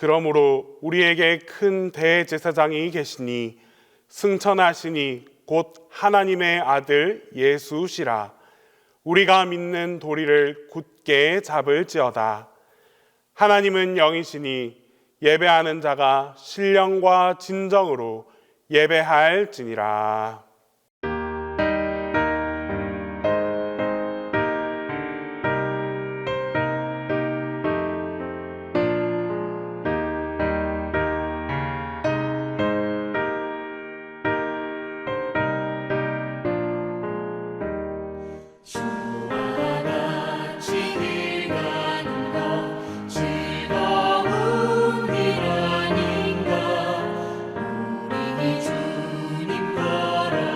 그러므로 우리에게 큰 대제사장이 계시니 승천하시니 곧 하나님의 아들 예수시라. 우리가 믿는 도리를 굳게 잡을지어다. 하나님은 영이시니 예배하는 자가 신령과 진정으로 예배할지니라. 주님 걸어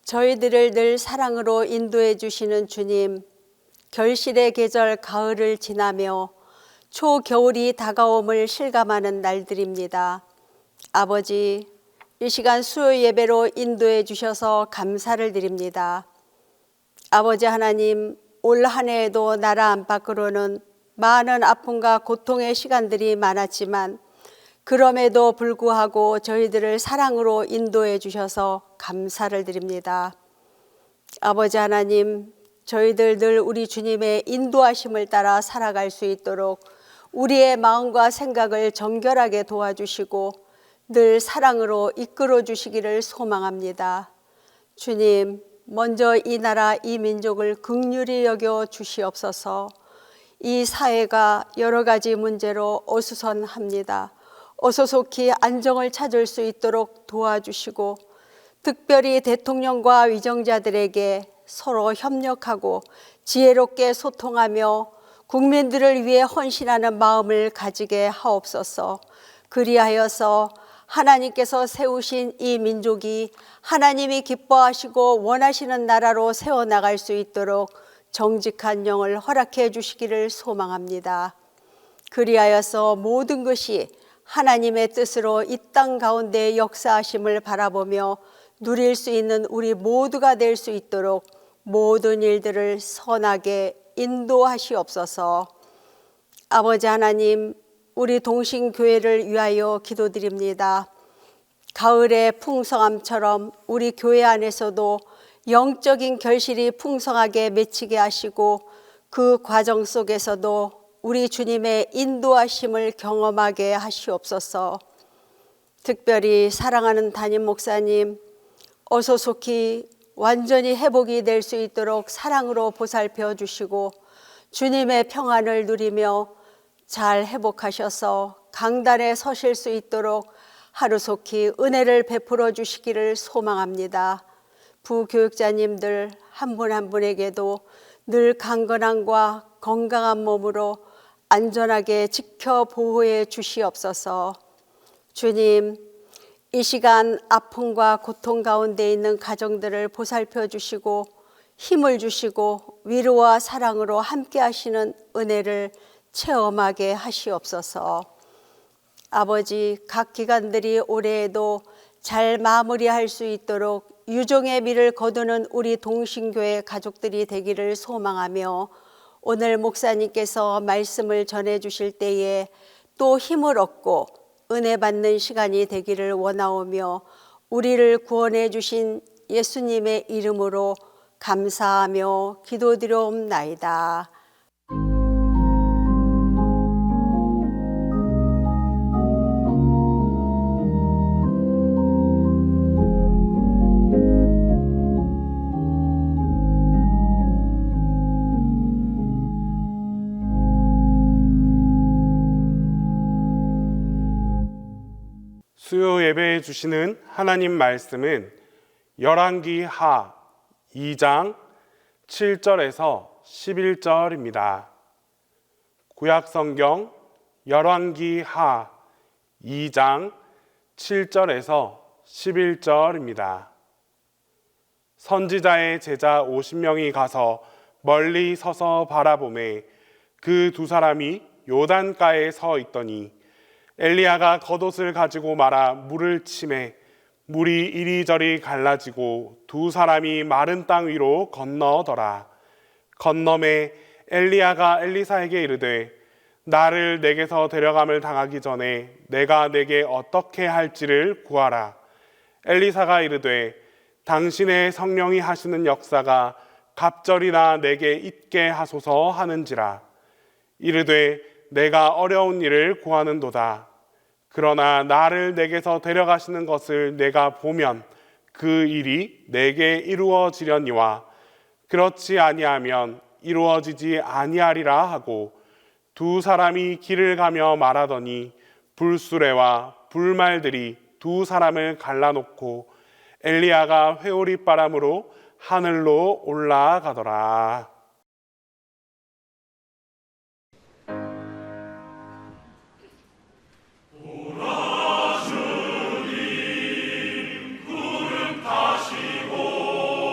저희들을 늘 사랑으로 인도해 주시는 주님, 결실의 계절 가을을 지나며 초겨울이 다가옴을 실감하는 날들입니다. 아버지, 이 시간 수요 예배로 인도해 주셔서 감사를 드립니다. 아버지 하나님, 올 한 해에도 나라 안팎으로는 많은 아픔과 고통의 시간들이 많았지만 그럼에도 불구하고 저희들을 사랑으로 인도해 주셔서 감사를 드립니다. 아버지 하나님, 저희들 늘 우리 주님의 인도하심을 따라 살아갈 수 있도록 우리의 마음과 생각을 정결하게 도와주시고 늘 사랑으로 이끌어 주시기를 소망합니다. 주님, 먼저 이 나라 이 민족을 긍휼히 여겨 주시옵소서. 이 사회가 여러 가지 문제로 어수선합니다. 어소속히 안정을 찾을 수 있도록 도와주시고 특별히 대통령과 위정자들에게 서로 협력하고 지혜롭게 소통하며 국민들을 위해 헌신하는 마음을 가지게 하옵소서. 그리하여서 하나님께서 세우신 이 민족이 하나님이 기뻐하시고 원하시는 나라로 세워나갈 수 있도록 정직한 영을 허락해 주시기를 소망합니다. 그리하여서 모든 것이 하나님의 뜻으로 이 땅 가운데 역사하심을 바라보며 누릴 수 있는 우리 모두가 될 수 있도록 모든 일들을 선하게 인도하시옵소서. 아버지 하나님, 우리 동신교회를 위하여 기도드립니다. 가을의 풍성함처럼 우리 교회 안에서도 영적인 결실이 풍성하게 맺히게 하시고 그 과정 속에서도 우리 주님의 인도하심을 경험하게 하시옵소서. 특별히 사랑하는 담임 목사님, 어소속히 완전히 회복이 될 수 있도록 사랑으로 보살펴 주시고 주님의 평안을 누리며 잘 회복하셔서 강단에 서실 수 있도록 하루속히 은혜를 베풀어 주시기를 소망합니다. 부교육자님들 한 분 한 분에게도 늘 강건함과 건강한 몸으로 안전하게 지켜 보호해 주시옵소서. 주님, 이 시간 아픔과 고통 가운데 있는 가정들을 보살펴 주시고 힘을 주시고 위로와 사랑으로 함께 하시는 은혜를 체험하게 하시옵소서. 아버지, 각 기관들이 올해에도 잘 마무리할 수 있도록 유종의 미를 거두는 우리 동신교회 가족들이 되기를 소망하며 오늘 목사님께서 말씀을 전해 주실 때에 또 힘을 얻고 은혜 받는 시간이 되기를 원하오며 우리를 구원해 주신 예수님의 이름으로 감사하며 기도드리옵나이다. 수요 예배해 주시는 하나님 말씀은 열왕기 하 2장 7절에서 11절입니다. 구약성경 열왕기 하 2장 7절에서 11절입니다. 선지자의 제자 50명이 가서 멀리 서서 바라보매 그 두 사람이 요단가에 서 있더니 엘리야가 겉옷을 가지고 말아 물을 치매 물이 이리저리 갈라지고 두 사람이 마른 땅 위로 건너더라. 건너매 엘리야가 엘리사에게 이르되 나를 내게서 데려감을 당하기 전에 내가 내게 어떻게 할지를 구하라. 엘리사가 이르되 당신의 성령이 하시는 역사가 갑절이나 내게 있게 하소서 하는지라. 이르되 내가 어려운 일을 구하는도다. 그러나 나를 내게서 데려가시는 것을 내가 보면 그 일이 내게 이루어지려니와 그렇지 아니하면 이루어지지 아니하리라 하고 두 사람이 길을 가며 말하더니 불수레와 불말들이 두 사람을 갈라놓고 엘리야가 회오리바람으로 하늘로 올라가더라. 구름 타시고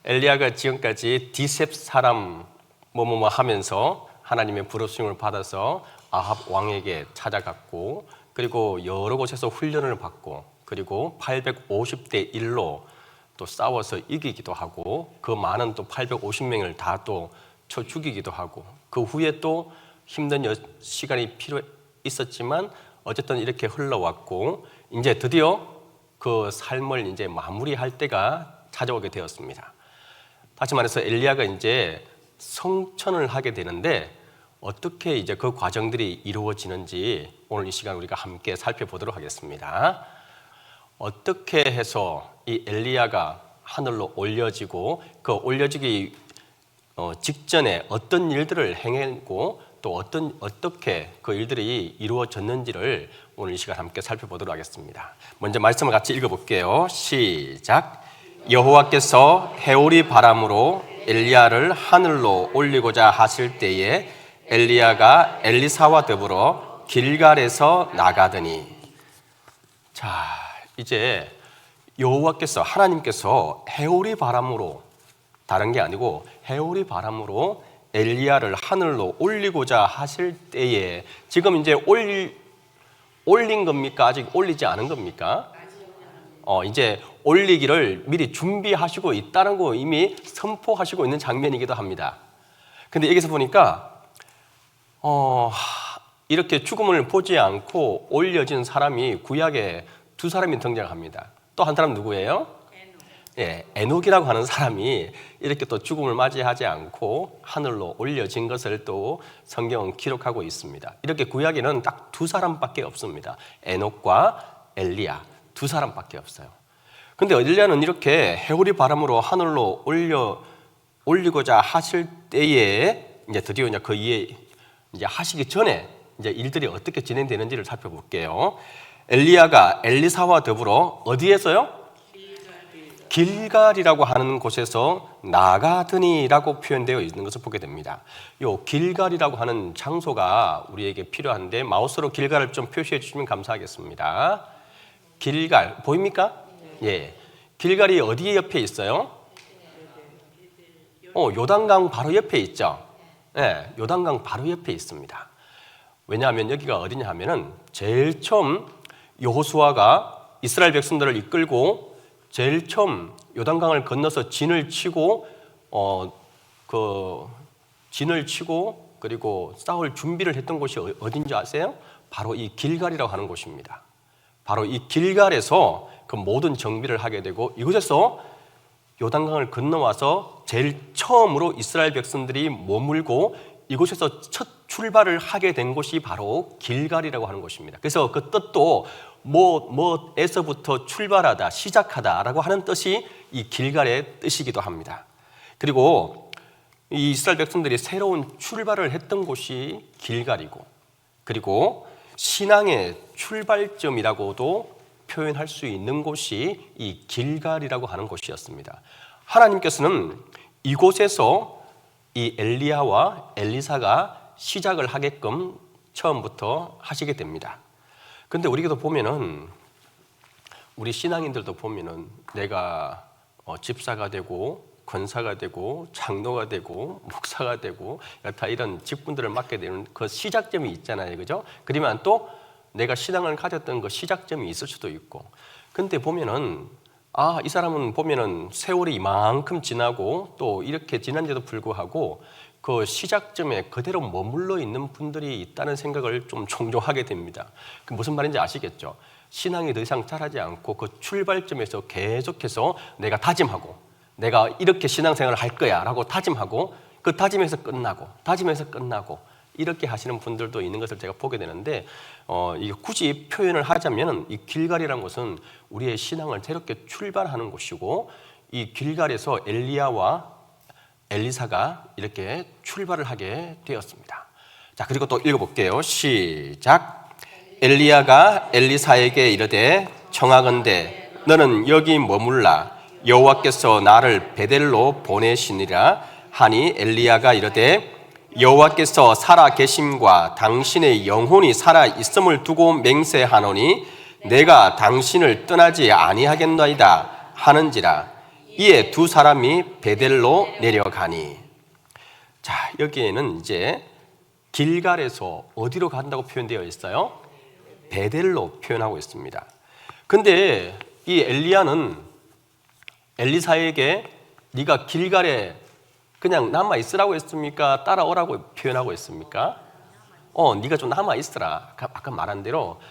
엘리야가 지금까지 디셉 사람 뭐뭐뭐 하면서 하나님의 부르심을 받아서 아합 왕에게 찾아갔고, 그리고 여러 곳에서 훈련을 받고, 그리고 850대 1로 또 싸워서 이기기도 하고, 그 많은 또 850명을 다 또 쳐 죽이기도 하고, 그 후에 또 힘든 시간이 필요 있었지만 어쨌든 이렇게 흘러왔고, 이제 드디어 그 삶을 이제 마무리할 때가 찾아오게 되었습니다. 다시 말해서 엘리야가 이제 성천을 하게 되는데, 어떻게 이제 그 과정들이 이루어지는지 오늘 이 시간 우리가 함께 살펴보도록 하겠습니다. 어떻게 해서 이 엘리야가 하늘로 올려지고, 그 올려지기 직전에 어떤 일들을 행했고, 또 어떻게 그 일들이 이루어졌는지를 오늘 이 시간 함께 살펴보도록 하겠습니다. 먼저 말씀을 같이 읽어볼게요. 시작. 여호와께서 해오리 바람으로 엘리야를 하늘로 올리고자 하실 때에 엘리야가 엘리사와 더불어 길갈에서 나가더니. 자, 이제 여호와께서, 하나님께서 해오리 바람으로, 다른 게 아니고 해오리 바람으로 엘리야를 하늘로 올리고자 하실 때에, 지금 이제 올린 겁니까? 아직 올리지 않은 겁니까? 이제 올리기를 미리 준비하시고 있다는 거 이미 선포하시고 있는 장면이기도 합니다. 근데 여기서 보니까 이렇게 죽음을 보지 않고 올려진 사람이 구약에 두 사람이 등장합니다. 또 한 사람 누구예요? 예, 에녹이라고 하는 사람이 이렇게 또 죽음을 맞이하지 않고 하늘로 올려진 것을 또 성경은 기록하고 있습니다. 이렇게 구약에는 딱 두 사람밖에 없습니다. 에녹과 엘리야, 두 사람밖에 없어요. 근데 엘리야는 이렇게 해오리 바람으로 하늘로 올리고자 하실 때에 이제 드디어 이제 그 이에 이제 하시기 전에 이제 일들이 어떻게 진행되는지를 살펴볼게요. 엘리야가 엘리사와 더불어 어디에서요? 길갈이라고 하는 곳에서 나가더니라고 표현되어 있는 것을 보게 됩니다. 요 길갈이라고 하는 장소가 우리에게 필요한데, 마우스로 길갈을 좀 표시해 주시면 감사하겠습니다. 길갈 보입니까? 예. 길갈이 어디 옆에 있어요? 요단강 바로 옆에 있죠. 예, 요단강 바로 옆에 있습니다. 왜냐하면 여기가 어디냐 하면은 제일 처음 여호수아가 이스라엘 백성들을 이끌고 제일 처음 요단강을 건너서 진을 치고 그리고 싸울 준비를 했던 곳이 어딘지 아세요? 바로 이 길갈이라고 하는 곳입니다. 바로 이 길갈에서 그 모든 정비를 하게 되고, 이곳에서 요단강을 건너와서 제일 처음으로 이스라엘 백성들이 머물고 이곳에서 첫 출발을 하게 된 곳이 바로 길갈이라고 하는 곳입니다. 그래서 그 뜻도 뭐에서부터 출발하다, 시작하다라고 하는 뜻이 이 길갈의 뜻이기도 합니다. 그리고 이 이스라엘 백성들이 새로운 출발을 했던 곳이 길갈이고, 그리고 신앙의 출발점이라고도 표현할 수 있는 곳이 이 길갈이라고 하는 곳이었습니다. 하나님께서는 이곳에서 이 엘리야와 엘리사가 시작을 하게끔 처음부터 하시게 됩니다. 근데 우리도 보면은, 우리 신앙인들도 보면은 내가 집사가 되고 권사가 되고 장로가 되고 목사가 되고 다 이런 직분들을 맡게 되는 그 시작점이 있잖아요, 그죠? 그러면 또 내가 신앙을 가졌던 그 시작점이 있을 수도 있고, 근데 보면은 이 사람은 보면은 세월이 이만큼 지나고 또 이렇게 지난데도 불구하고 그 시작점에 그대로 머물러 있는 분들이 있다는 생각을 좀 종종 하게 됩니다. 그 무슨 말인지 아시겠죠? 신앙이 더 이상 자라지 않고 그 출발점에서 계속해서 내가 다짐하고, 내가 이렇게 신앙생활을 할 거야 라고 다짐하고, 그 다짐에서 끝나고 이렇게 하시는 분들도 있는 것을 제가 보게 되는데, 이게 굳이 표현을 하자면 이 길갈이라는 것은 우리의 신앙을 새롭게 출발하는 곳이고, 이 길갈에서 엘리야와 엘리사가 이렇게 출발을 하게 되었습니다. 자, 그리고 또 읽어볼게요. 시작. 엘리야가 엘리사에게 이르되 청하건대 너는 여기 머물라. 여호와께서 나를 베델로 보내시니라 하니, 엘리야가 이르되 여호와께서 살아 계심과 당신의 영혼이 살아 있음을 두고 맹세하노니 내가 당신을 떠나지 아니하겠나이다 하는지라. 이에 두 사람이 베델로 내려가니. 자, 여기에는 이제 길갈에서 어디로 간다고 표현되어 있어요? 베델로 표현하고 있습니다. 근데 이 엘리야는 엘리사에게 네가 길갈에 그냥 남아 있으라고 했습니까? 따라오라고 표현하고 있습니까? 네가 좀 남아 있으라. 아까 말한 대로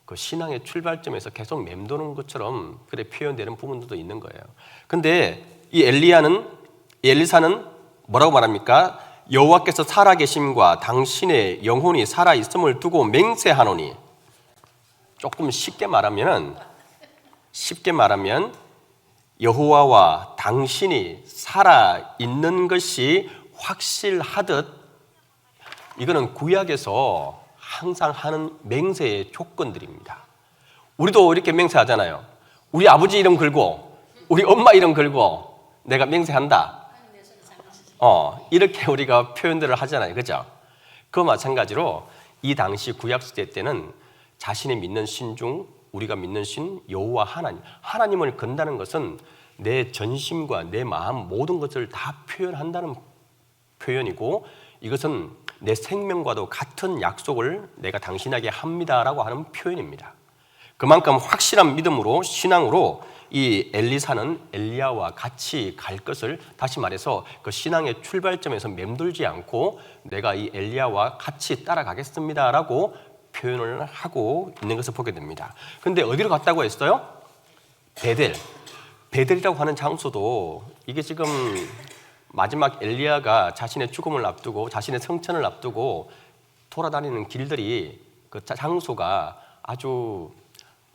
그 신앙의 출발점에서 계속 맴도는 것처럼 그래 표현되는 부분들도 있는 거예요. 근데 이 엘리사는 뭐라고 말합니까? 여호와께서 살아계심과 당신의 영혼이 살아있음을 두고 맹세하노니. 조금 쉽게 말하면 여호와와 당신이 살아있는 것이 확실하듯, 이거는 구약에서 항상 하는 맹세의 조건들입니다. 우리도 이렇게 맹세하잖아요. 우리 아버지 이름 걸고 우리 엄마 이름 걸고 내가 맹세한다. 이렇게 우리가 표현들을 하잖아요. 그죠? 그와 마찬가지로 이 당시 구약시대 때는 자신이 믿는 신 중 우리가 믿는 신 여호와 하나님을 건다는 것은 내 전심과 내 마음 모든 것을 다 표현한다는 표현이고, 이것은 내 생명과도 같은 약속을 내가 당신에게 합니다라고 하는 표현입니다. 그만큼 확실한 믿음으로, 신앙으로 이 엘리사는 엘리야와 같이 갈 것을, 다시 말해서 그 신앙의 출발점에서 맴돌지 않고 내가 이 엘리야와 같이 따라가겠습니다라고 표현을 하고 있는 것을 보게 됩니다. 그런데 어디로 갔다고 했어요? 베델이라고 하는 장소도, 이게 지금 마지막 엘리야가 자신의 죽음을 앞두고 자신의 성천을 앞두고 돌아다니는 길들이, 그 장소가 아주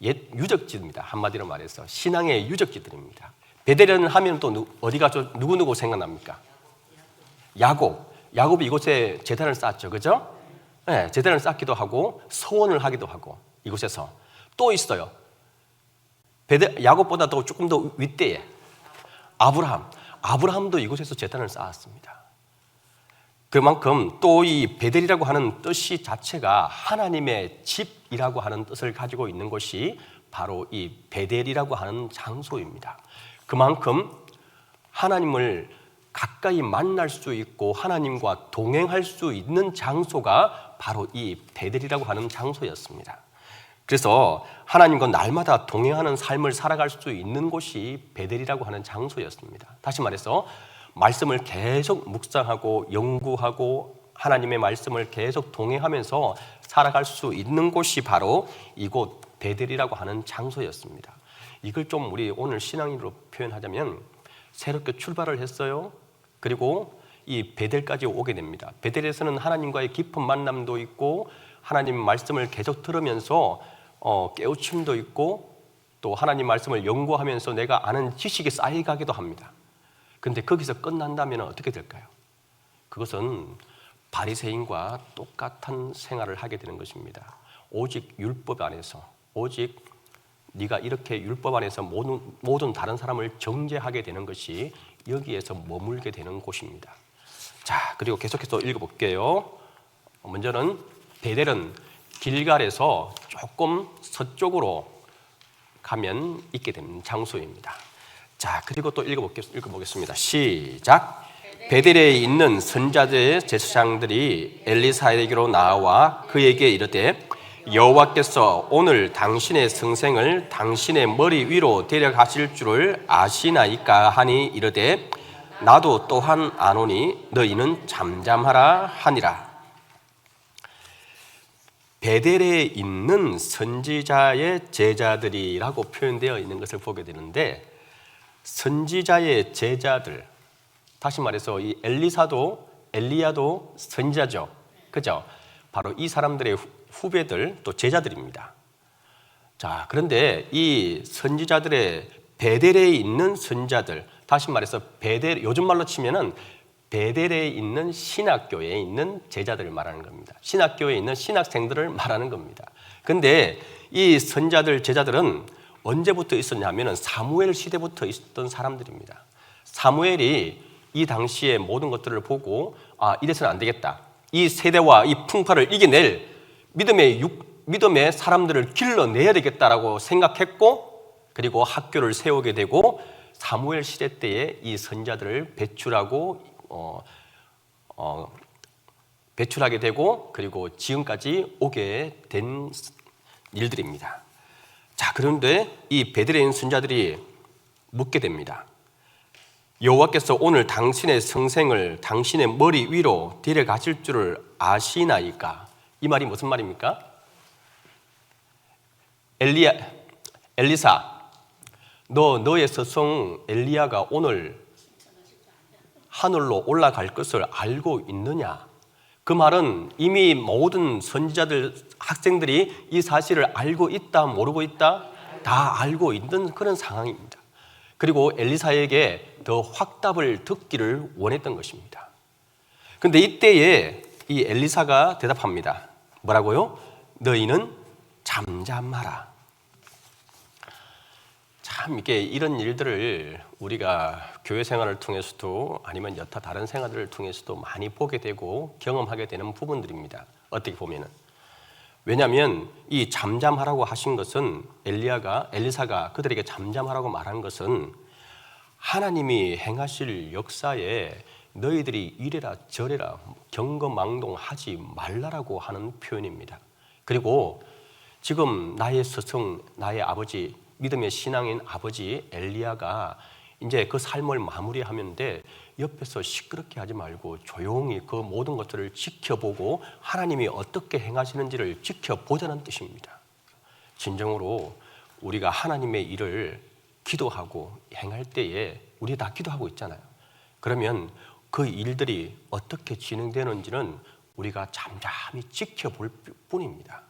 옛 유적지입니다. 한마디로 말해서 신앙의 유적지들입니다. 베델은 하면 또 어디가 누구 생각납니까? 야곱이 이곳에 제단을 쌓았죠. 그죠? 네, 제단을 쌓기도 하고 서원을 하기도 하고 이곳에서. 또 있어요. 야곱보다 도 조금 더 윗대에 아브라함도 이곳에서 제단을 쌓았습니다. 그만큼 또 이 베델이라고 하는 뜻이 자체가 하나님의 집이라고 하는 뜻을 가지고 있는 것이 바로 이 베델이라고 하는 장소입니다. 그만큼 하나님을 가까이 만날 수 있고 하나님과 동행할 수 있는 장소가 바로 이 베델이라고 하는 장소였습니다. 그래서 하나님과 날마다 동행하는 삶을 살아갈 수 있는 곳이 베델이라고 하는 장소였습니다. 다시 말해서 말씀을 계속 묵상하고 연구하고 하나님의 말씀을 계속 동행하면서 살아갈 수 있는 곳이 바로 이곳 베델이라고 하는 장소였습니다. 이걸 좀 우리 오늘 신앙인으로 표현하자면, 새롭게 출발을 했어요. 그리고 이 베델까지 오게 됩니다. 베델에서는 하나님과의 깊은 만남도 있고 하나님 말씀을 계속 들으면서 깨우침도 있고 또 하나님 말씀을 연구하면서 내가 아는 지식이 쌓여가기도 합니다. 근데 거기서 끝난다면 어떻게 될까요? 그것은 바리새인과 똑같은 생활을 하게 되는 것입니다. 오직 율법 안에서, 오직 네가 이렇게 율법 안에서 모든 다른 사람을 정죄하게 되는 것이 여기에서 머물게 되는 곳입니다. 자, 그리고 계속해서 읽어볼게요. 먼저는 베델은 길갈에서 조금 서쪽으로 가면 있게 되는 장소입니다. 자, 그리고 또 읽어보겠습니다. 시작. 베델에 있는 선자들의 제사장들이 엘리사에게로 나와 그에게 이르되, 여호와께서 오늘 당신의 성생을 당신의 머리 위로 데려가실 줄을 아시나이까 하니 이르되, 나도 또한 아노니 너희는 잠잠하라 하니라. 베델에 있는 선지자의 제자들이라고 표현되어 있는 것을 보게 되는데, 선지자의 제자들, 다시 말해서 이 엘리야도 선지자죠. 그죠? 바로 이 사람들의 후배들, 또 제자들입니다. 자, 그런데 이 선지자들의 베델에 있는 선지자들, 다시 말해서 베델, 요즘 말로 치면은 베델에 있는 신학교에 있는 제자들을 말하는 겁니다. 신학교에 있는 신학생들을 말하는 겁니다. 근데 이 선지자들, 제자들은 언제부터 있었냐면은 사무엘 시대부터 있었던 사람들입니다. 사무엘이 이 당시의 모든 것들을 보고 이래서는 안 되겠다. 이 세대와 이 풍파를 이겨낼 믿음의 사람들을 길러내야 되겠다라고 생각했고, 그리고 학교를 세우게 되고 사무엘 시대 때에 이 선지자들을 배출하게 되고 그리고 지금까지 오게 된 일들입니다. 자, 그런데 이 베들레헴 선지자들이 묻게 됩니다. 여호와께서 오늘 당신의 성생을 당신의 머리 위로 데려가실 줄을 아시나이까? 이 말이 무슨 말입니까? 엘리사, 너의 스승 엘리야가 오늘 하늘로 올라갈 것을 알고 있느냐? 그 말은 이미 모든 선지자들, 학생들이 이 사실을 알고 있다, 모르고 있다? 다 알고 있는 그런 상황입니다. 그리고 엘리사에게 더 확답을 듣기를 원했던 것입니다. 그런데 이때에 이 엘리사가 대답합니다. 뭐라고요? 너희는 잠잠하라. 참 이게 이런 일들을 우리가 교회 생활을 통해서도 아니면 여타 다른 생활들을 통해서도 많이 보게 되고 경험하게 되는 부분들입니다. 어떻게 보면은. 왜냐하면 이 잠잠하라고 하신 것은 엘리사가 그들에게 잠잠하라고 말한 것은 하나님이 행하실 역사에 너희들이 이래라 저래라 경거망동하지 말라라고 하는 표현입니다. 그리고 지금 나의 스승, 나의 아버지, 믿음의 신앙인 아버지 엘리야가 이제 그 삶을 마무리하는데 옆에서 시끄럽게 하지 말고 조용히 그 모든 것들을 지켜보고 하나님이 어떻게 행하시는지를 지켜보자는 뜻입니다. 진정으로 우리가 하나님의 일을 기도하고 행할 때에 우리 다 기도하고 있잖아요. 그러면 그 일들이 어떻게 진행되는지는 우리가 잠잠히 지켜볼 뿐입니다.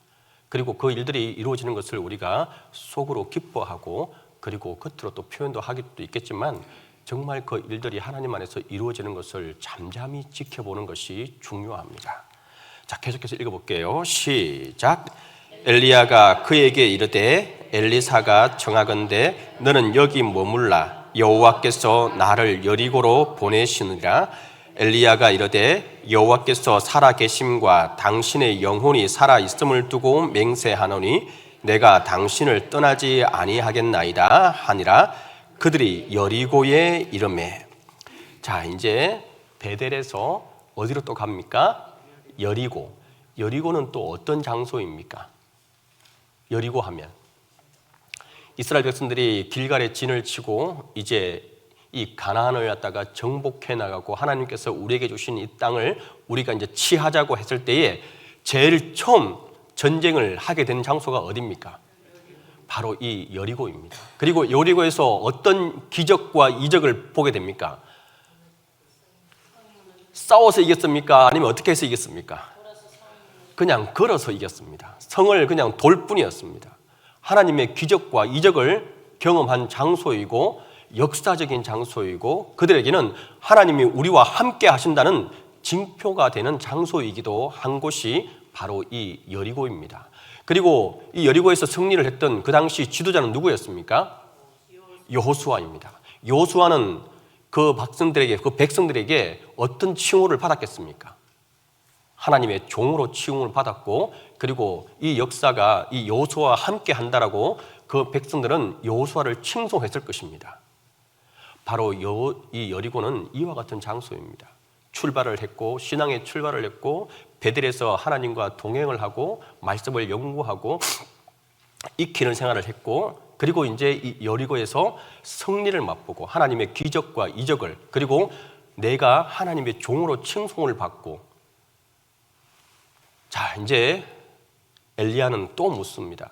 그리고 그 일들이 이루어지는 것을 우리가 속으로 기뻐하고 그리고 겉으로 또 표현도 하기도 있겠지만 정말 그 일들이 하나님 안에서 이루어지는 것을 잠잠히 지켜보는 것이 중요합니다. 자, 계속해서 읽어볼게요. 시작. 엘리야가 그에게 이르되 엘리사가 청하건대 너는 여기 머물라. 여호와께서 나를 여리고로 보내시느니라. 엘리야가 이르되 여호와께서 살아 계심과 당신의 영혼이 살아 있음을 두고 맹세하노니 내가 당신을 떠나지 아니하겠나이다 하니라. 그들이 여리고에 이르매. 자, 이제 베델에서 어디로 또 갑니까? 여리고. 여리고는 또 어떤 장소입니까? 여리고 하면 이스라엘 백성들이 길갈에 진을 치고 이제 이 가나안을 갖다가 정복해 나가고 하나님께서 우리에게 주신 이 땅을 우리가 이제 취하자고 했을 때에 제일 처음 전쟁을 하게 된 장소가 어디입니까? 바로 이 여리고입니다. 그리고 여리고에서 어떤 기적과 이적을 보게 됩니까? 싸워서 이겼습니까? 아니면 어떻게 해서 이겼습니까? 그냥 걸어서 이겼습니다. 성을 그냥 돌 뿐이었습니다. 하나님의 기적과 이적을 경험한 장소이고 역사적인 장소이고 그들에게는 하나님이 우리와 함께 하신다는 징표가 되는 장소이기도 한 곳이 바로 이 여리고입니다. 그리고 이 여리고에서 승리를 했던 그 당시 지도자는 누구였습니까? 여호수아입니다. 여호수아는 그 백성들에게 어떤 칭호를 받았겠습니까? 하나님의 종으로 칭호를 받았고 그리고 이 역사가 이 여호수아와 함께 한다라고 그 백성들은 여호수아를 칭송했을 것입니다. 바로 이 여리고는 이와 같은 장소입니다. 출발을 했고 신앙의 출발을 했고 베델에서 하나님과 동행을 하고 말씀을 연구하고 익히는 생활을 했고 그리고 이제 이 여리고에서 승리를 맛보고 하나님의 기적과 이적을 그리고 내가 하나님의 종으로 칭송을 받고 자 이제 엘리야는 또 묻습니다.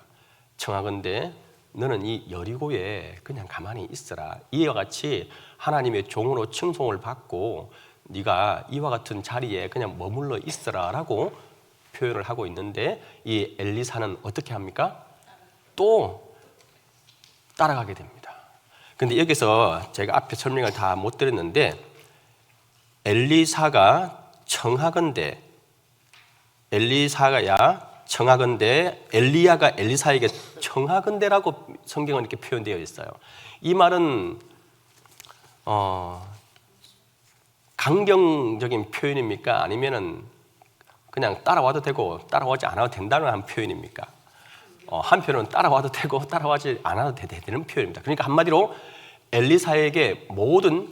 청하건대 너는 이 여리고에 그냥 가만히 있어라. 이와 같이 하나님의 종으로 칭송을 받고 네가 이와 같은 자리에 그냥 머물러 있어라 라고 표현을 하고 있는데 이 엘리사는 어떻게 합니까? 또 따라가게 됩니다. 근데 여기서 제가 앞에 설명을 다 못 드렸는데 엘리사가 청하건대 엘리야가 엘리사에게 청하건대라고 성경은 이렇게 표현되어 있어요. 이 말은 강경적인 표현입니까? 아니면은 그냥 따라와도 되고 따라오지 않아도 된다는 한 표현입니까? 한편은 따라와도 되고 따라와지 않아도 되는 표현입니다. 그러니까 한마디로 엘리사에게 모든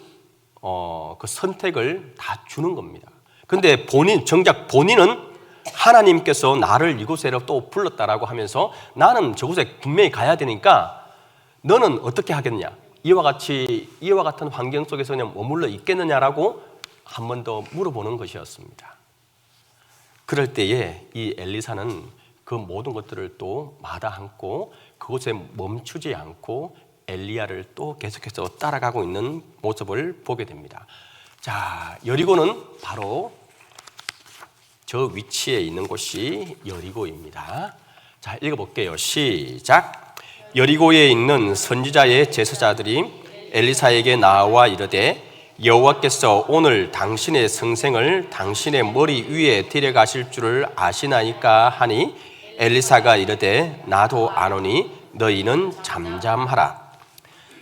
그 선택을 다 주는 겁니다. 근데 정작 본인은 하나님께서 나를 이곳에 또 불렀다라고 하면서 나는 저곳에 분명히 가야 되니까 너는 어떻게 하겠냐? 이와 같은 환경 속에서 그냥 머물러 있겠느냐라고 한 번 더 물어보는 것이었습니다. 그럴 때에 이 엘리사는 그 모든 것들을 또 마다않고 그곳에 멈추지 않고 엘리야를 또 계속해서 따라가고 있는 모습을 보게 됩니다. 자, 여리고는 바로 저 위치에 있는 곳이 여리고입니다. 자, 읽어볼게요. 시작. 여리고에 있는 선지자의 제사장들이 엘리사에게 나와 이르되 여호와께서 오늘 당신의 성생을 당신의 머리 위에 데려가실 줄을 아시나이까 하니 엘리사가 이르되 나도 아노니 너희는 잠잠하라.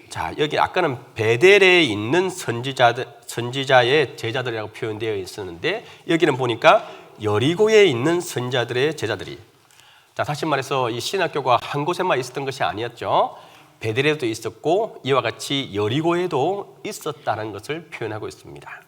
자, 여기 아까는 베델에 있는 선지자의 제자들이라고 표현되어 있었는데 여기는 보니까 여리고에 있는 선지자들의 제자들이, 자, 다시 말해서 이 신학교가 한 곳에만 있었던 것이 아니었죠. 베델에도 있었고 이와 같이 여리고에도 있었다는 것을 표현하고 있습니다.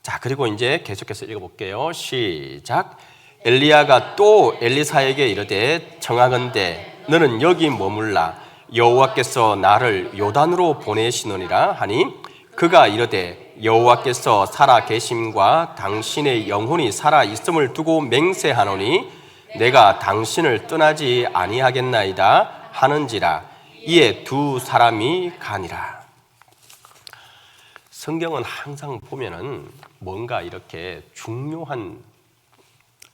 자, 그리고 이제 계속해서 읽어볼게요. 시작. 엘리야가 또 엘리사에게 이르되 청하건대 너는 여기 머물라. 여호와께서 나를 요단으로 보내시느니라 하니 그가 이르되 여호와께서 살아 계심과 당신의 영혼이 살아 있음을 두고 맹세하노니 내가 당신을 떠나지 아니하겠나이다 하는지라. 이에 두 사람이 가니라. 성경은 항상 보면은 뭔가 이렇게 중요한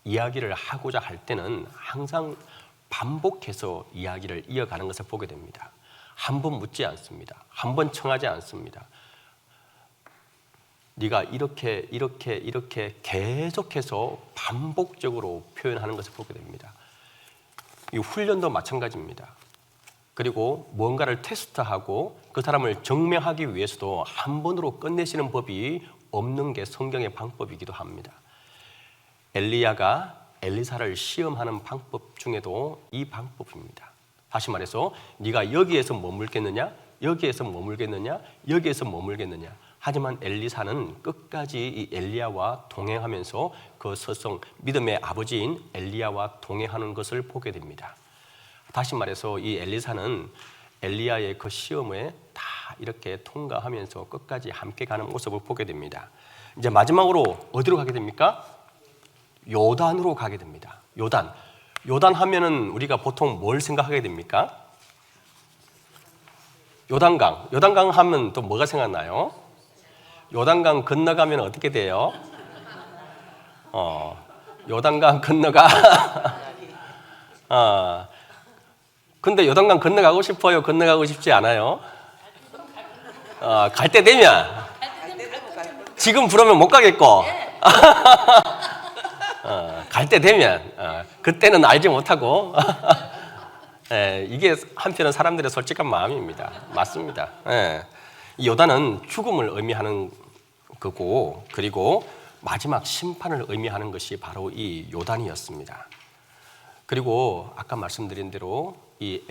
이야기를 하고자 할 때는 항상 반복해서 이야기를 이어가는 것을 보게 됩니다. 한 번 묻지 않습니다. 한 번 청하지 않습니다. 네가 이렇게 계속해서 반복적으로 표현하는 것을 보게 됩니다. 이 훈련도 마찬가지입니다. 그리고 뭔가를 테스트하고 그 사람을 증명하기 위해서도 한 번으로 끝내시는 법이 없는 게 성경의 방법이기도 합니다. 엘리야가 엘리사를 시험하는 방법 중에도 이 방법입니다. 다시 말해서 네가 여기에서 머물겠느냐, 여기에서 머물겠느냐, 여기에서 머물겠느냐. 하지만 엘리사는 끝까지 이 엘리야와 동행하면서 그 서성 믿음의 아버지인 엘리야와 동행하는 것을 보게 됩니다. 다시 말해서 이 엘리사는 엘리야의 그 시험에 다 이렇게 통과하면서 끝까지 함께 가는 모습을 보게 됩니다. 이제 마지막으로 어디로 가게 됩니까? 요단으로 가게 됩니다. 요단 하면은 우리가 보통 뭘 생각하게 됩니까? 요단강 하면 또 뭐가 생각나요? 요단강 건너가면 어떻게 돼요? 요단강 건너가 근데 요단강 건너가고 싶어요? 건너가고 싶지 않아요? 갈 때 되면 지금 부르면 못 가겠고 갈 때 되면 그때는 알지 못하고 이게 한편은 사람들의 솔직한 마음입니다. 맞습니다. 이 요단은 죽음을 의미하는 거고 그리고 마지막 심판을 의미하는 것이 바로 이 요단이었습니다. 그리고 아까 말씀드린 대로 이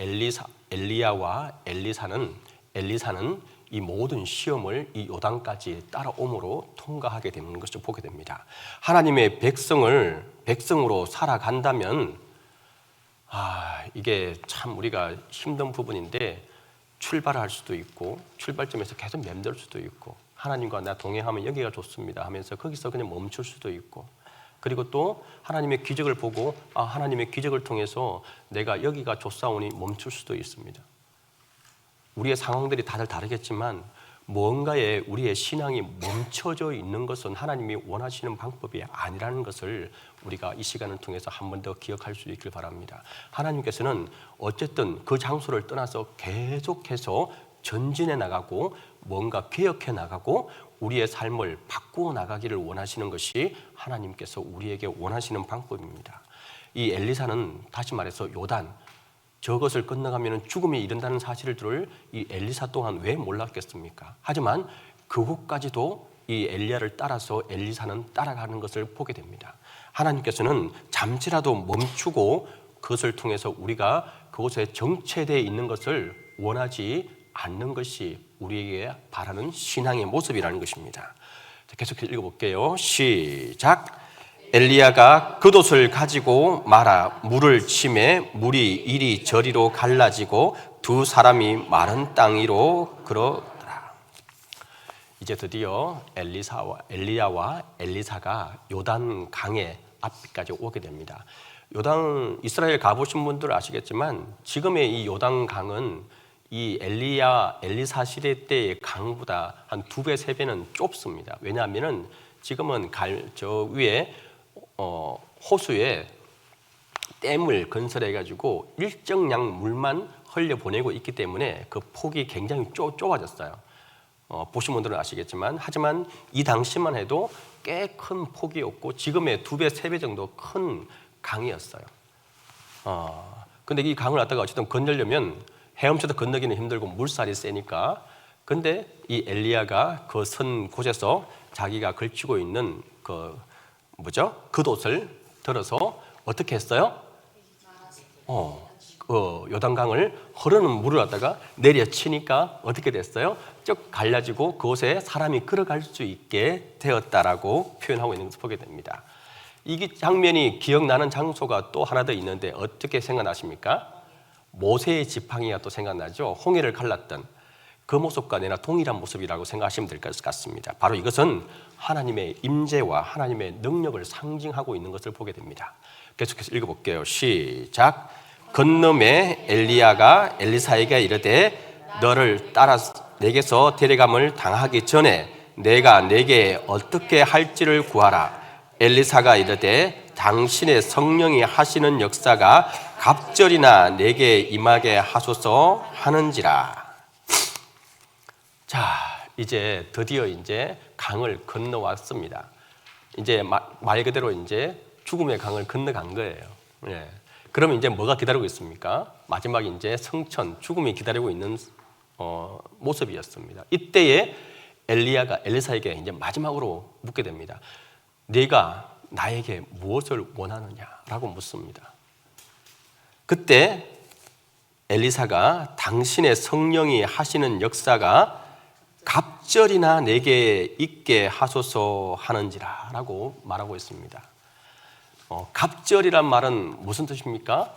엘리야와 엘리사는 이 모든 시험을 이 요단까지 따라옴으로 통과하게 되는 것을 보게 됩니다. 하나님의 백성으로 살아간다면 이게 참 우리가 힘든 부분인데 출발할 수도 있고 출발점에서 계속 맴돌 수도 있고 하나님과 나 동행하면 여기가 좋습니다 하면서 거기서 그냥 멈출 수도 있고 그리고 또 하나님의 기적을 보고 하나님의 기적을 통해서 내가 여기가 좋사오니 멈출 수도 있습니다. 우리의 상황들이 다들 다르겠지만 뭔가에 우리의 신앙이 멈춰져 있는 것은 하나님이 원하시는 방법이 아니라는 것을 우리가 이 시간을 통해서 한 번 더 기억할 수 있길 바랍니다. 하나님께서는 어쨌든 그 장소를 떠나서 계속해서 전진해 나가고 뭔가 개혁해 나가고 우리의 삶을 바꾸어 나가기를 원하시는 것이 하나님께서 우리에게 원하시는 방법입니다. 이 엘리사는 다시 말해서 요단 저것을 건너가면 죽음에 이른다는 사실을 이 엘리사 또한 왜 몰랐겠습니까? 하지만 그곳까지도 이 엘리야를 따라서 엘리사는 따라가는 것을 보게 됩니다. 하나님께서는 잠시라도 멈추고 그것을 통해서 우리가 그곳에 정체되어 있는 것을 원하지 않는 것이 우리에게 바라는 신앙의 모습이라는 것입니다. 계속해서 읽어볼게요. 시작. 엘리야가 겉옷을 가지고 말아 물을 치매 물이 이리저리로 갈라지고 두 사람이 마른 땅 위로 걸어더라. 이제 드디어 엘리야와 엘리사가 요단 강의 앞까지 오게 됩니다. 요단 이스라엘 가보신 분들 아시겠지만 지금의 이 요단 강은 이 엘리사 시대 때의 강보다 한 2배, 3배는 좁습니다. 왜냐하면은 지금은 저 위에 호수에 댐을 건설해 가지고 일정량 물만 흘려 보내고 있기 때문에 그 폭이 굉장히 좁아졌어요. 보신 분들은 아시겠지만 하지만 이 당시만 해도 꽤 큰 폭이었고 지금의 2배, 3배 정도 큰 강이었어요. 근데 이 강을 갖다가 어쨌든 건너려면 헤엄쳐도 건너기는 힘들고 물살이 세니까. 근데 이 엘리야가 그 선 곳에서 자기가 걸치고 있는 겉옷을 들어서 어떻게 했어요? 그 요단강을 흐르는 물을 갖다가 내려치니까 어떻게 됐어요? 쭉 갈라지고 그곳에 사람이 걸어갈 수 있게 되었다라고 표현하고 있는 것을 보게 됩니다. 이 장면이 기억나는 장소가 또 하나 더 있는데 어떻게 생각나십니까? 모세의 지팡이가 또 생각나죠. 홍해를 갈랐던 그 모습과 내나 동일한 모습이라고 생각하시면 될 것 같습니다. 바로 이것은 하나님의 임재와 하나님의 능력을 상징하고 있는 것을 보게 됩니다. 계속해서 읽어볼게요. 시작. 건너매 엘리야가 엘리사에게 이르되 너를 따라 내게서 데려감을 당하기 전에 내가 내게 어떻게 할지를 구하라. 엘리사가 이르되 당신의 성령이 하시는 역사가 갑절이나 내게 임하게 하소서 하는지라. 자, 이제 드디어 이제 강을 건너왔습니다. 이제 말 그대로 이제 죽음의 강을 건너간 거예요. 예. 그러면 이제 뭐가 기다리고 있습니까? 마지막에 이제 성천, 죽음이 기다리고 있는 모습이었습니다. 이때에 엘리야가 엘리사에게 이제 마지막으로 묻게 됩니다. 네가 나에게 무엇을 원하느냐라고 묻습니다. 그때 엘리사가 당신의 성령이 하시는 역사가 갑절이나 내게 있게 하소서 하는지라 라고 말하고 있습니다. 갑절이란 말은 무슨 뜻입니까?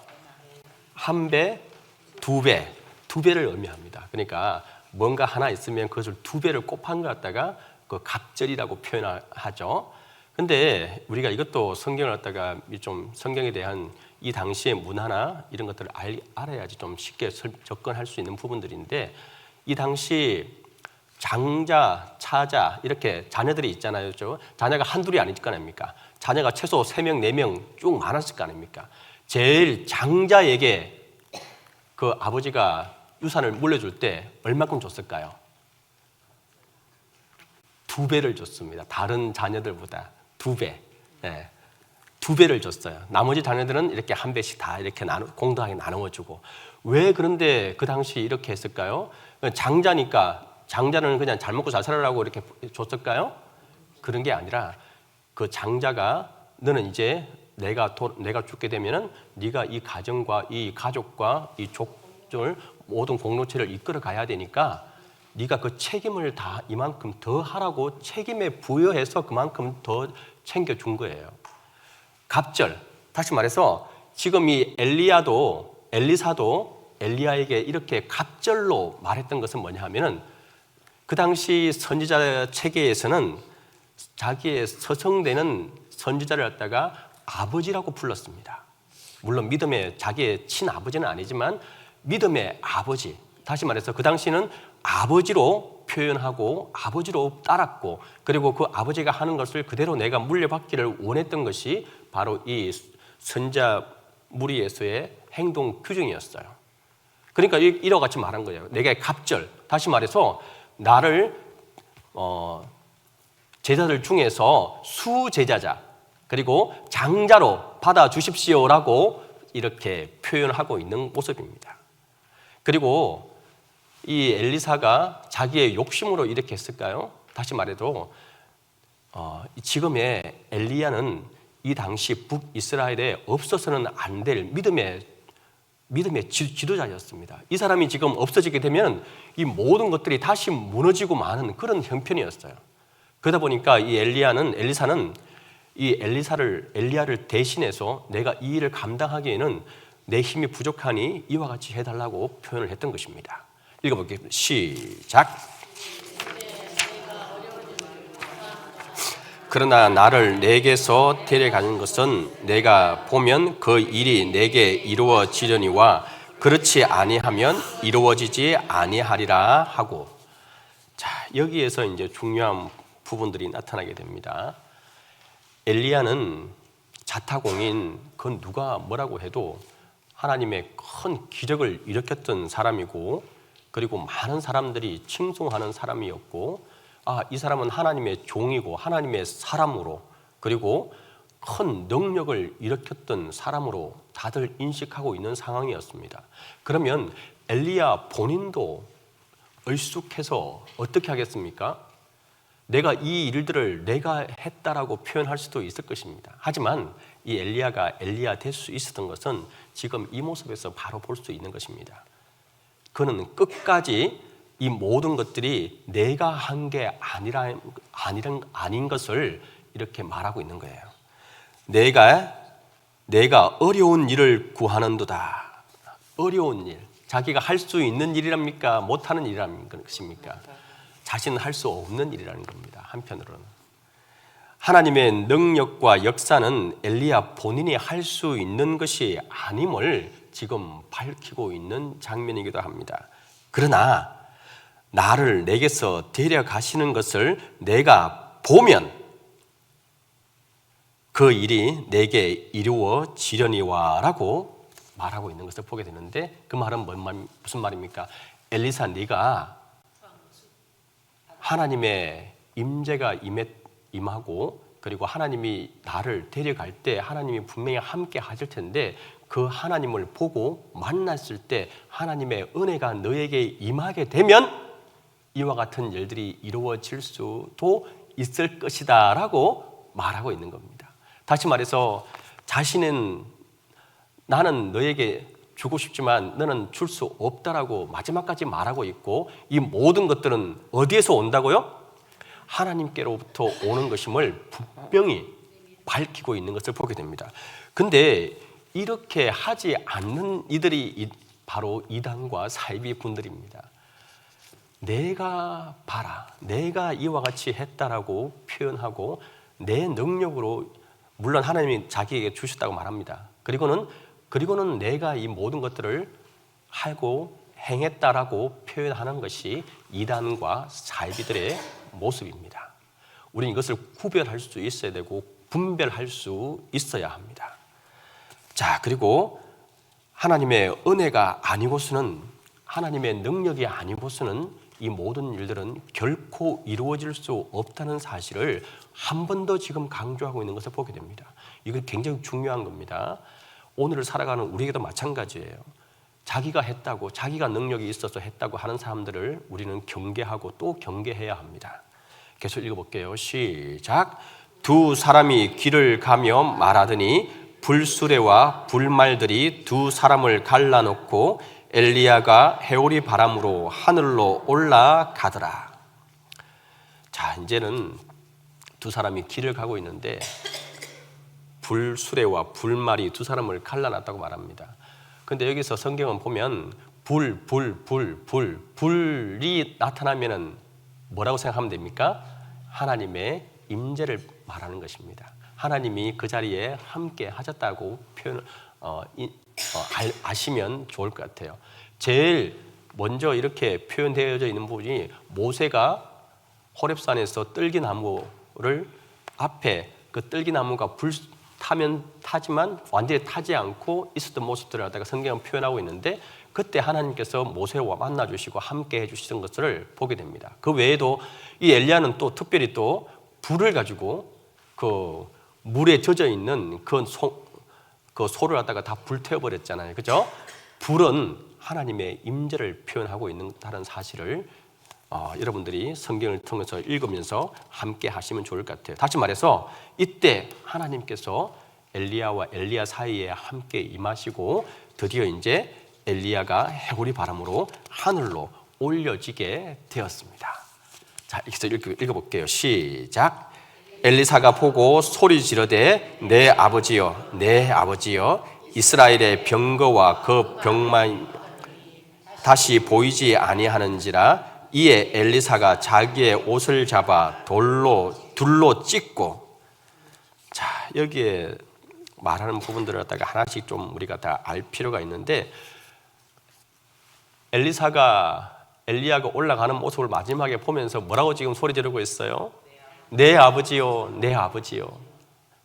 1배, 2배, 2배를 의미합니다. 그러니까 뭔가 하나 있으면 그것을 2배를 곱한 것 갖다가 그 갑절이라고 표현하죠. 근데 우리가 이것도 성경을 갖다가 좀 성경에 대한 이 당시의 문화나 이런 것들을 알아야지 좀 쉽게 접근할 수 있는 부분들인데 이 당시 장자, 차자 이렇게 자녀들이 있잖아요. 자녀가 한둘이 아닐 거 아닙니까? 자녀가 최소 3명, 4명 쭉 많았을 거 아닙니까? 제일 장자에게 그 아버지가 유산을 물려줄 때 얼마큼 줬을까요? 2배를 줬습니다. 다른 자녀들보다 2배. 네. 2배를 줬어요. 나머지 자녀들은 이렇게 1배씩 다 이렇게 공평하게 나누어주고. 왜 그런데 그 당시 이렇게 했을까요? 장자니까 장자는 그냥 잘 먹고 잘 살아라고 이렇게 줬을까요? 그런 게 아니라 그 장자가 너는 이제 내가 죽게 되면은 네가 이 가정과 이 가족과 이 족절 모든 공동체를 이끌어 가야 되니까 네가 그 책임을 다 이만큼 더 하라고 책임에 부여해서 그만큼 더 챙겨준 거예요. 갑절. 다시 말해서 지금 이 엘리사도 엘리야에게 이렇게 갑절로 말했던 것은 뭐냐 하면은 그 당시 선지자 체계에서는 자기의 서성되는 선지자를 갖다가 아버지라고 불렀습니다. 물론 믿음의 자기의 친아버지는 아니지만 믿음의 아버지. 다시 말해서 그 당시는 아버지로 표현하고 아버지로 따랐고 그리고 그 아버지가 하는 것을 그대로 내가 물려받기를 원했던 것이 바로 이 선지자 무리에서의 행동 규정이었어요. 그러니까 이와 같이 말한 거예요. 내가 갑절. 다시 말해서 나를 제자들 중에서 수제자자 그리고 장자로 받아주십시오라고 이렇게 표현하고 있는 모습입니다. 그리고 이 엘리사가 자기의 욕심으로 이렇게 했을까요? 다시 말해도 지금의 엘리야는 이 당시 북이스라엘에 없어서는 안 될 믿음의 믿음의 지도자였습니다. 이 사람이 지금 없어지게 되면 이 모든 것들이 다시 무너지고 마는 그런 형편이었어요. 그러다 보니까 이 엘리사는 이 엘리야를 대신해서 내가 이 일을 감당하기에는 내 힘이 부족하니 이와 같이 해달라고 표현을 했던 것입니다. 읽어볼게요. 시작. 그러나 나를 내게서 데려가는 것은 내가 보면 그 일이 내게 이루어지려니와 그렇지 아니하면 이루어지지 아니하리라 하고. 자, 여기에서 이제 중요한 부분들이 나타나게 됩니다. 엘리야는 자타공인, 그건 누가 뭐라고 해도 하나님의 큰 기적을 일으켰던 사람이고, 그리고 많은 사람들이 칭송하는 사람이었고, 이 사람은 하나님의 종이고 하나님의 사람으로, 그리고 큰 능력을 일으켰던 사람으로 다들 인식하고 있는 상황이었습니다. 그러면 엘리야 본인도 얼쑥해서 어떻게 하겠습니까? 내가 이 일들을 내가 했다라고 표현할 수도 있을 것입니다. 하지만 이 엘리야가 엘리야 될 수 있었던 것은 지금 이 모습에서 바로 볼 수 있는 것입니다. 그는 끝까지 이 모든 것들이 내가 한 게 아닌 것을 이렇게 말하고 있는 거예요. 내가 어려운 일을 구하는도다. 어려운 일, 자기가 할 수 있는 일이랍니까? 못하는 일이라는 것입니까? 자신은 할 수 없는 일이라는 겁니다. 한편으로는 하나님의 능력과 역사는 엘리야 본인이 할 수 있는 것이 아님을 지금 밝히고 있는 장면이기도 합니다. 그러나 나를 내게서 데려가시는 것을 내가 보면 그 일이 내게 이루어지려니와 라고 말하고 있는 것을 보게 되는데, 그 말은 무슨 말입니까? 엘리사, 네가 하나님의 임재가 임하고, 그리고 하나님이 나를 데려갈 때 하나님이 분명히 함께 하실 텐데, 그 하나님을 보고 만났을 때 하나님의 은혜가 너에게 임하게 되면 이와 같은 일들이 이루어질 수도 있을 것이다 라고 말하고 있는 겁니다. 다시 말해서 자신은 나는 너에게 주고 싶지만 너는 줄 수 없다라고 마지막까지 말하고 있고, 이 모든 것들은 어디에서 온다고요? 하나님께로부터 오는 것임을 분명히 밝히고 있는 것을 보게 됩니다. 근데 이렇게 하지 않는 이들이 바로 이단과 사이비 분들입니다. 내가 봐라, 내가 이와 같이 했다라고 표현하고 내 능력으로, 물론 하나님이 자기에게 주셨다고 말합니다. 그리고는 내가 이 모든 것들을 하고 행했다라고 표현하는 것이 이단과 사이비들의 모습입니다. 우리는 이것을 구별할 수 있어야 되고 분별할 수 있어야 합니다. 자, 그리고 하나님의 은혜가 아니고서는, 하나님의 능력이 아니고서는 이 모든 일들은 결코 이루어질 수 없다는 사실을 한 번 더 지금 강조하고 있는 것을 보게 됩니다. 이건 굉장히 중요한 겁니다. 오늘을 살아가는 우리에게도 마찬가지예요. 자기가 했다고, 자기가 능력이 있어서 했다고 하는 사람들을 우리는 경계하고 또 경계해야 합니다. 계속 읽어볼게요. 시작. 두 사람이 길을 가며 말하더니 불수레와 불말들이 두 사람을 갈라놓고 엘리야가 해오리 바람으로 하늘로 올라가더라. 자, 이제는 두 사람이 길을 가고 있는데 불수레와 불말이 두 사람을 갈라놨다고 말합니다. 근데 여기서 성경은 보면 불이 나타나면은 뭐라고 생각하면 됩니까? 하나님의 임재를 말하는 것입니다. 하나님이 그 자리에 함께 하셨다고 아시면 좋을 것 같아요. 제일 먼저 이렇게 표현되어져 있는 부분이 모세가 호렙산에서 뜰기나무를 앞에, 그 뜰기나무가 불 타면 타지만 완전히 타지 않고 있었던 모습들을 갖다가 성경은 표현하고 있는데, 그때 하나님께서 모세와 만나주시고 함께 해주시던 것을 보게 됩니다. 그 외에도 이 엘리야는 또 특별히 또 불을 가지고 그 물에 젖어 있는 그 소를 갖다가 다 불태워버렸잖아요. 그죠? 불은 하나님의 임재를 표현하고 있는 다른 사실을 여러분들이 성경을 통해서 읽으면서 함께 하시면 좋을 것 같아요. 다시 말해서 이때 하나님께서 엘리야와 엘리야 사이에 함께 임하시고 드디어 이제 엘리야가 해골이 바람으로 하늘로 올려지게 되었습니다. 자, 여기서 읽어볼게요. 시작. 엘리사가 보고 소리 지르되 내 아버지여 내 아버지여 이스라엘의 병거와 그 병만 다시 보이지 아니하는지라. 이에 엘리사가 자기의 옷을 잡아 둘로 찢고. 자, 여기에 말하는 부분들을 갖다가 하나씩 좀 우리가 다 알 필요가 있는데, 엘리야가 올라가는 모습을 마지막에 보면서 뭐라고 지금 소리 지르고 있어요? 내 아버지요, 내 아버지요.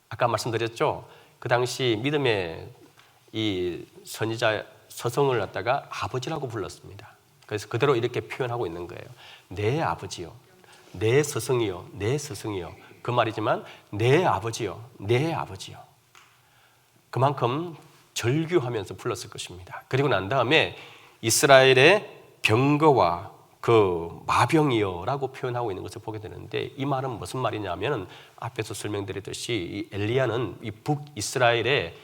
아까 말씀드렸죠? 그 당시 믿음의 이 선지자 서성을 갖다가 아버지라고 불렀습니다. 그래서 그대로 이렇게 표현하고 있는 거예요. 내 아버지요, 내 스승이요, 내 스승이요. 그 말이지만 내 아버지요, 내 아버지요. 그만큼 절규하면서 불렀을 것입니다. 그리고 난 다음에 이스라엘의 병거와 그 마병이여라고 표현하고 있는 것을 보게 되는데, 이 말은 무슨 말이냐면 앞에서 설명드렸듯이 이 엘리야는 이 북이스라엘의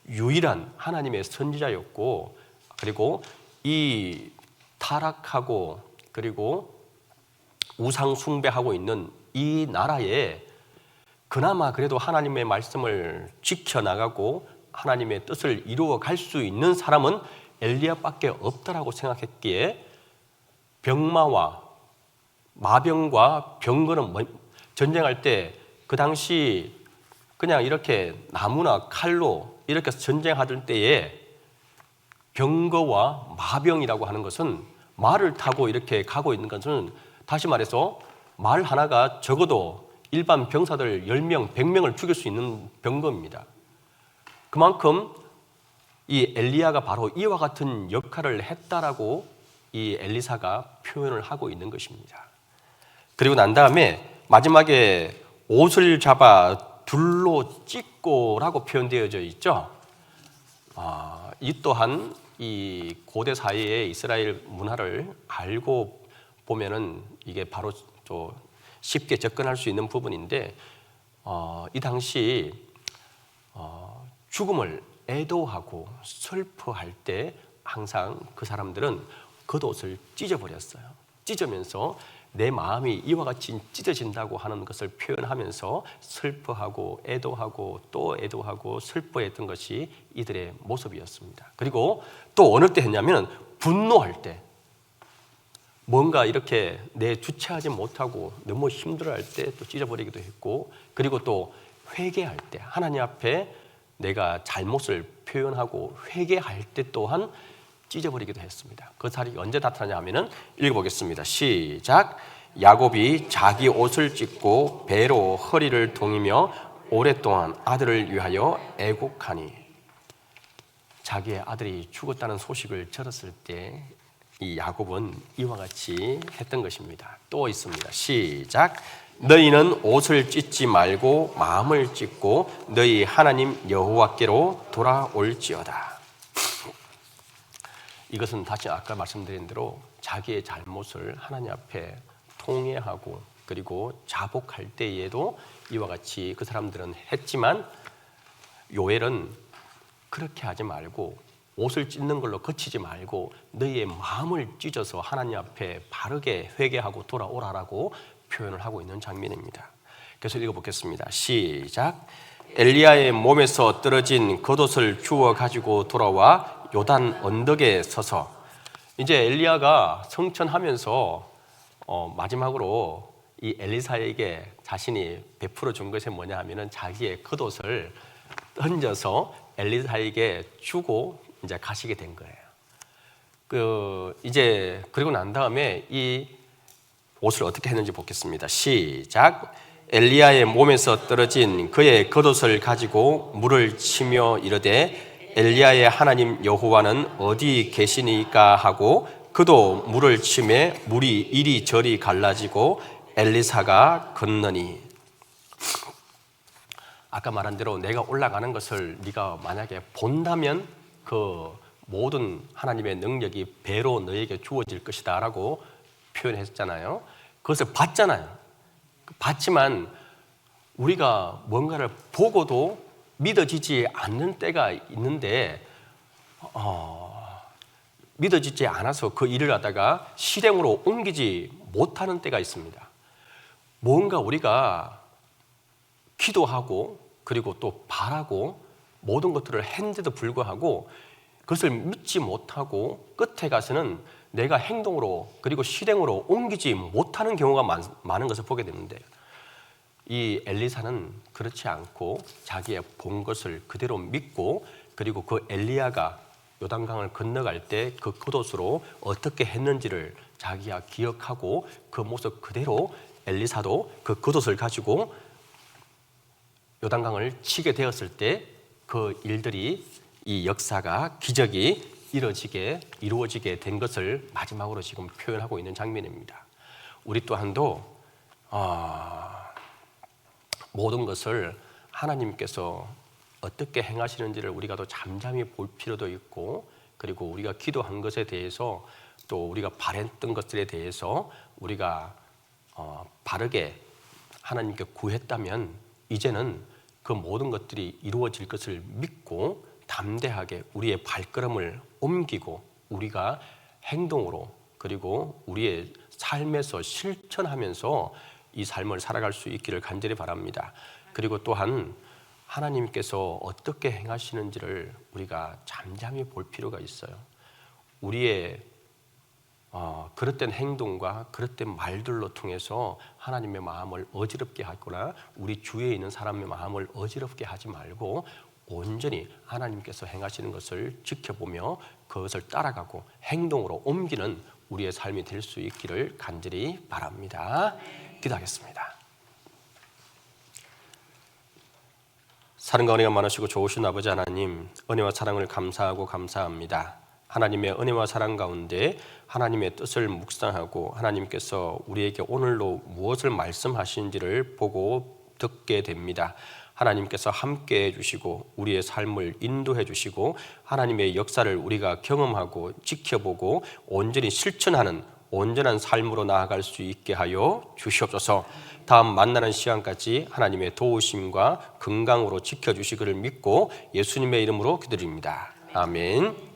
유일한 하나님의 선지자였고, 그리고 이 타락하고 그리고 우상 숭배하고 있는 이 나라에 그나마 그래도 하나님의 말씀을 지켜나가고 하나님의 뜻을 이루어 갈 수 있는 사람은 엘리야밖에 없다라고 생각했기에, 병마와 마병과 병거는 전쟁할 때 그 당시 그냥 이렇게 나무나 칼로 이렇게 전쟁하던 때에 병거와 마병이라고 하는 것은 말을 타고 이렇게 가고 있는 것은, 다시 말해서 말 하나가 적어도 일반 병사들 10명, 100명을 죽일 수 있는 병거입니다. 그만큼 이 엘리야가 바로 이와 같은 역할을 했다라고 이 엘리사가 표현을 하고 있는 것입니다. 그리고 난 다음에 마지막에 옷을 잡아 둘로 찢고라고 표현되어져 있죠. 이 또한 이 고대 사회의 이스라엘 문화를 알고 보면은 이게 바로 또 쉽게 접근할 수 있는 부분인데, 이 당시 죽음을 애도하고 슬퍼할 때 항상 그 사람들은 겉옷을 찢어버렸어요. 찢으면서 내 마음이 이와 같이 찢어진다고 하는 것을 표현하면서 슬퍼하고 애도하고 또 애도하고 슬퍼했던 것이 이들의 모습이었습니다. 그리고 또 어느 때 했냐면 분노할 때, 뭔가 이렇게 내 주체하지 못하고 너무 힘들어할 때 또 찢어버리기도 했고, 그리고 또 회개할 때, 하나님 앞에 내가 잘못을 표현하고 회개할 때 또한 찢어버리기도 했습니다. 그 사실이 언제 나타나냐 하면은 읽어보겠습니다. 시작. 야곱이 자기 옷을 찢고 배로 허리를 동이며 오랫동안 아들을 위하여 애곡하니. 자기의 아들이 죽었다는 소식을 들었을 때 이 야곱은 이와 같이 했던 것입니다. 또 있습니다. 시작. 너희는 옷을 찢지 말고 마음을 찢고 너희 하나님 여호와께로 돌아올지어다. 이것은 다시 아까 말씀드린 대로 자기의 잘못을 하나님 앞에 통회하고 그리고 자복할 때에도 이와 같이 그 사람들은 했지만, 요엘은 그렇게 하지 말고 옷을 찢는 걸로 그치지 말고 너희의 마음을 찢어서 하나님 앞에 바르게 회개하고 돌아오라라고 표현을 하고 있는 장면입니다. 그래서 읽어보겠습니다. 시작. 엘리야의 몸에서 떨어진 겉옷을 주워 가지고 돌아와 요단 언덕에 서서. 이제 엘리야가 성천하면서 마지막으로 이 엘리사에게 자신이 베풀어 준 것이 뭐냐 하면은 자기의 겉옷을 던져서 엘리사에게 주고 이제 가시게 된 거예요. 이제 그리고 난 다음에 이 옷을 어떻게 했는지 보겠습니다. 시작. 엘리야의 몸에서 떨어진 그의 겉옷을 가지고 물을 치며 이르되 엘리야의 하나님 여호와는 어디 계시니까 하고 그도 물을 치매 물이 이리저리 갈라지고 엘리사가 걷느니. 아까 말한 대로 내가 올라가는 것을 네가 만약에 본다면 그 모든 하나님의 능력이 배로 너에게 주어질 것이다 라고 표현했잖아요. 그것을 봤잖아요. 봤지만 우리가 뭔가를 보고도 믿어지지 않는 때가 있는데, 믿어지지 않아서 그 일을 하다가 실행으로 옮기지 못하는 때가 있습니다. 뭔가 우리가 기도하고 그리고 또 바라고 모든 것들을 했는데도 불구하고 그것을 믿지 못하고 끝에 가서는 내가 행동으로 그리고 실행으로 옮기지 못하는 경우가 많은 것을 보게 되는데, 이 엘리사는 그렇지 않고 자기의 본 것을 그대로 믿고 그리고 그 엘리야가 요단강을 건너갈 때 그 겉옷으로 어떻게 했는지를 자기가 기억하고 그 모습 그대로 엘리사도 그 겉옷을 가지고 요단강을 치게 되었을 때 그 일들이, 이 역사가, 기적이 이루어지게 된 것을 마지막으로 지금 표현하고 있는 장면입니다. 우리 또한도 모든 것을 하나님께서 어떻게 행하시는지를 우리가 더 잠잠히 볼 필요도 있고, 그리고 우리가 기도한 것에 대해서 또 우리가 바랬던 것들에 대해서 우리가 바르게 하나님께 구했다면 이제는 그 모든 것들이 이루어질 것을 믿고 담대하게 우리의 발걸음을 옮기고 우리가 행동으로 그리고 우리의 삶에서 실천하면서 이 삶을 살아갈 수 있기를 간절히 바랍니다. 그리고 또한 하나님께서 어떻게 행하시는지를 우리가 잠잠히 볼 필요가 있어요. 우리의 그릇된 행동과 그릇된 말들로 통해서 하나님의 마음을 어지럽게 하거나 우리 주위에 있는 사람의 마음을 어지럽게 하지 말고 온전히 하나님께서 행하시는 것을 지켜보며 그것을 따라가고 행동으로 옮기는 우리의 삶이 될 수 있기를 간절히 바랍니다. 기도하겠습니다. 사랑과 은혜가 많으시고 좋으신 아버지 하나님, 은혜와 사랑을 감사하고 감사합니다. 하나님의 은혜와 사랑 가운데 하나님의 뜻을 묵상하고 하나님께서 우리에게 오늘로 무엇을 말씀하시는지를 보고 듣게 됩니다. 하나님께서 함께 해주시고 우리의 삶을 인도해 주시고 하나님의 역사를 우리가 경험하고 지켜보고 온전히 실천하는 온전한 삶으로 나아갈 수 있게 하여 주시옵소서. 다음 만나는 시간까지 하나님의 도우심과 건강으로 지켜주시기를 믿고 예수님의 이름으로 기도드립니다. 아멘.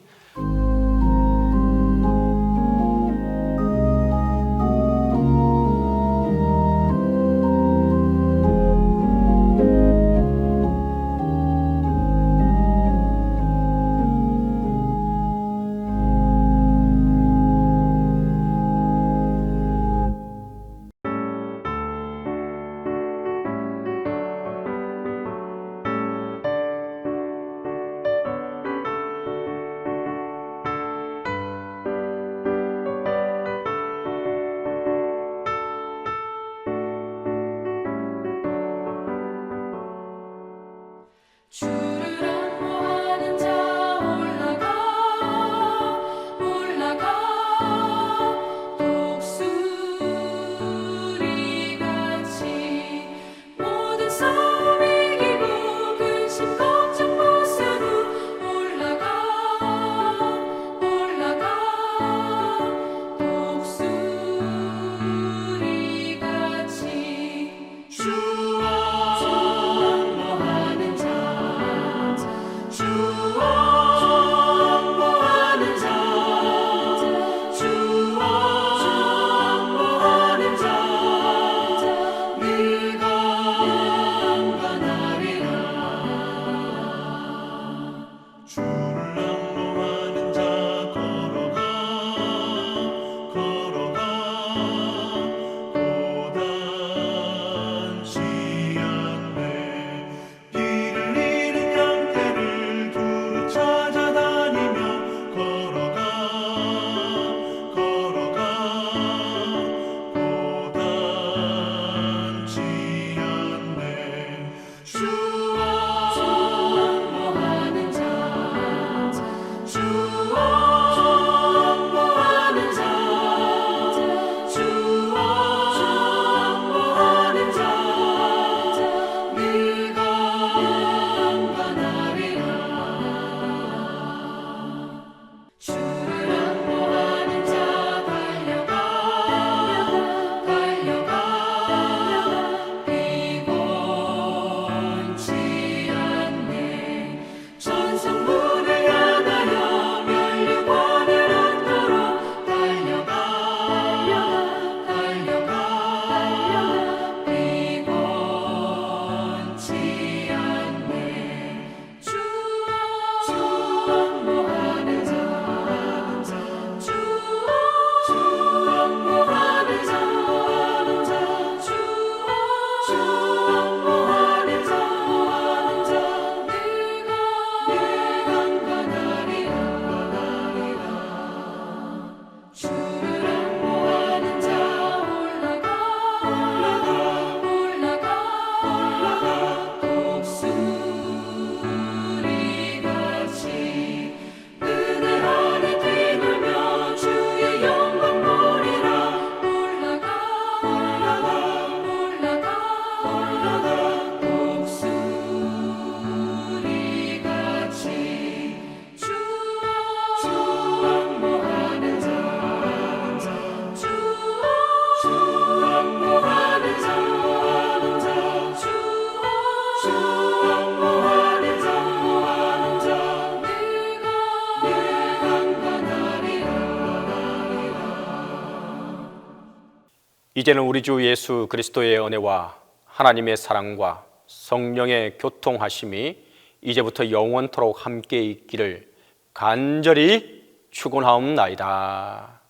주 이제는 우리 주 예수 그리스도의 은혜와 하나님의 사랑과 성령의 교통하심이 이제부터 영원토록 함께 있기를 간절히 축원하옵나이다.